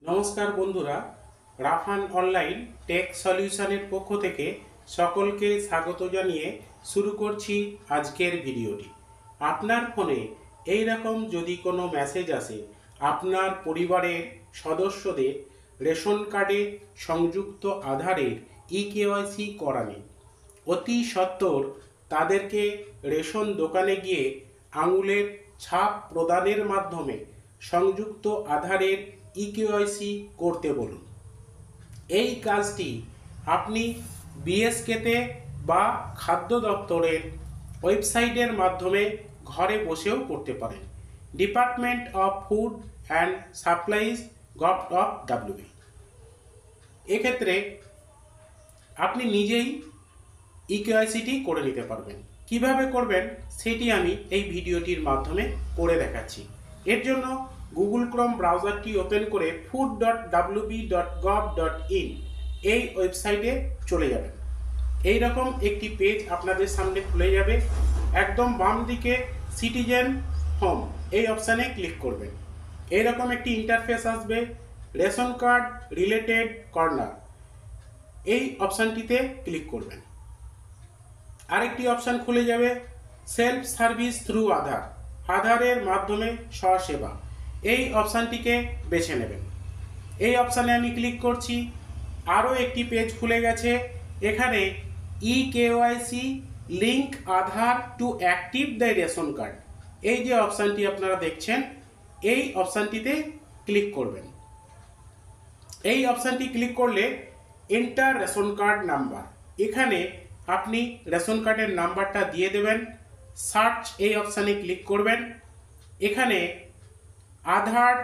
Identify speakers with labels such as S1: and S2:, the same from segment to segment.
S1: নমস্কার বন্ধুরা, Rafan online take সলিউশনের পক্ষ থেকে সকলকে স্বাগত জানিয়ে শুরু করছি আজকের ভিডিওটি। আপনার ফোনে এই রকম যদি কোনো মেসেজ আসে আপনার পরিবারের সদস্যদের রেশন কার্ডে সংযুক্ত আধারের ইকেওয়াইসি করা নেই, অতি সত্বর তাদেরকে রেশন দোকানে গিয়ে আঙুলের ছাপ প্রদানের মাধ্যমে সংযুক্ত আধারের ইকেওয়াইসি করতে বলুন। এই কাজটি আপনি বিএসকেতে বা খাদ্য দপ্তরের ওয়েবসাইটের মাধ্যমে ঘরে বসেও করতে পারেন। Department of food and supplies gov.wb। এক্ষেত্রে আপনি নিজেই ইকেওয়াইসিটি করে নিতে পারবেন। কিভাবে করবেন সেটি আমি এই ভিডিওটির মাধ্যমে করে দেখাচ্ছি। এর জন্য গুগল ক্রোম ব্রাউজারটি ওপেন করে food.wb.gov.in এই ওয়েবসাইটে চলে যাবেন। এই রকম একটি পেজ আপনাদের সামনে খুলে যাবে। একদম বাম দিকে সিটিজেন হোম এই অপশানে ক্লিক করবেন। এইরকম একটি ইন্টারফেস আসবে। রেশন কার্ড রিলেটেড কর্নার এই অপশানটিতে ক্লিক করবেন। আরেকটি অপশান খুলে যাবে, সেলফ সার্ভিস থ্রু আধার, আধারের মাধ্যমে স্বসেবা, এই অপশানটিকে বেছে নেবেন। এই অপশানে আমি ক্লিক করছি। আরও একটি পেজ খুলে গেছে। এখানে eKYC link Aadhaar to active the ration card, এই যে অপশানটি আপনারা দেখছেন এই অপশানটিতে ক্লিক করবেন। এই অপশানটি ক্লিক করলে এন্টার রেশন কার্ড নাম্বার, এখানে আপনি রেশন কার্ডের নাম্বারটা দিয়ে দেবেন। সার্চ এই অপশানে ক্লিক করবেন। এখানে আধার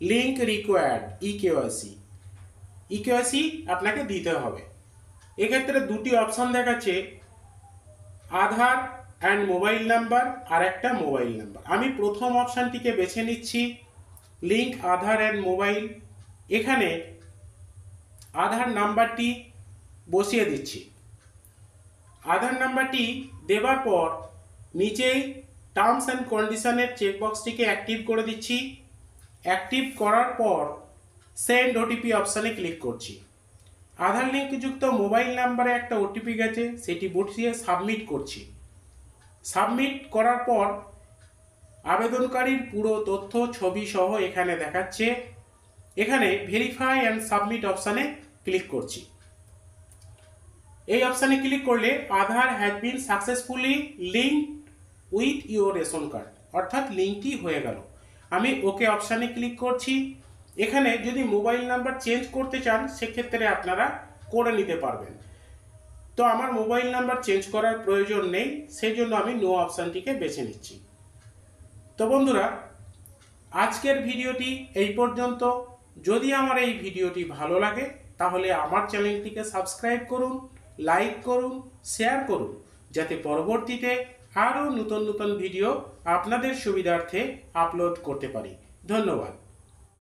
S1: লিঙ্ক রিকোয়ার্ড ইকেওয়াইসি আপনাকে দিতে হবে। এক্ষেত্রে দুটি অপশান দেখাচ্ছে, আধার অ্যান্ড মোবাইল নাম্বার আর একটা মোবাইল নাম্বার। আমি প্রথম অপশানটিকে বেছে নিচ্ছি, লিঙ্ক আধার অ্যান্ড মোবাইল। এখানে আধার নাম্বারটি বসিয়ে দিচ্ছি। আধার নাম্বারটি দেওয়ার পর নিচেই টার্মস অ্যান্ড কন্ডিশনের চেকবক্সটিকে অ্যাক্টিভ করে দিচ্ছি। অ্যাক্টিভ করার পর সেন্ড ওটিপি অপশানে ক্লিক করছি। আধার লিঙ্কযুক্ত মোবাইল নাম্বারে একটা ওটিপি গেছে, সেটি বসিয়ে সাবমিট করছি। সাবমিট করার পর আবেদনকারীর পুরো তথ্য ছবি সহ এখানে দেখাচ্ছে। এখানে ভেরিফাই অ্যান্ড সাবমিট অপশানে ক্লিক করছি। এই অপশানে ক্লিক করলে Aadhaar has been successfully linked with your ration card, অর্থাৎ লিঙ্কটি হয়ে গেল। আমি ওকে অপশানে ক্লিক করছি। এখানে যদি মোবাইল নাম্বার চেঞ্জ করতে চান সেক্ষেত্রে আপনারা করে নিতে পারবেন। তো আমার মোবাইল নাম্বার চেঞ্জ করার প্রয়োজন নেই, সেই জন্য আমি নো অপশানটিকে বেছে নিচ্ছি। তো বন্ধুরা, আজকের ভিডিওটি এই পর্যন্ত। যদি আমার এই ভিডিওটি ভালো লাগে তাহলে আমার চ্যানেলটিকে সাবস্ক্রাইব করুন, লাইক করুন, শেয়ার করুন, যাতে পরবর্তীতে আরও নতুন নতুন ভিডিও আপনাদের সুবিধার্থে আপলোড করতে পারি। ধন্যবাদ।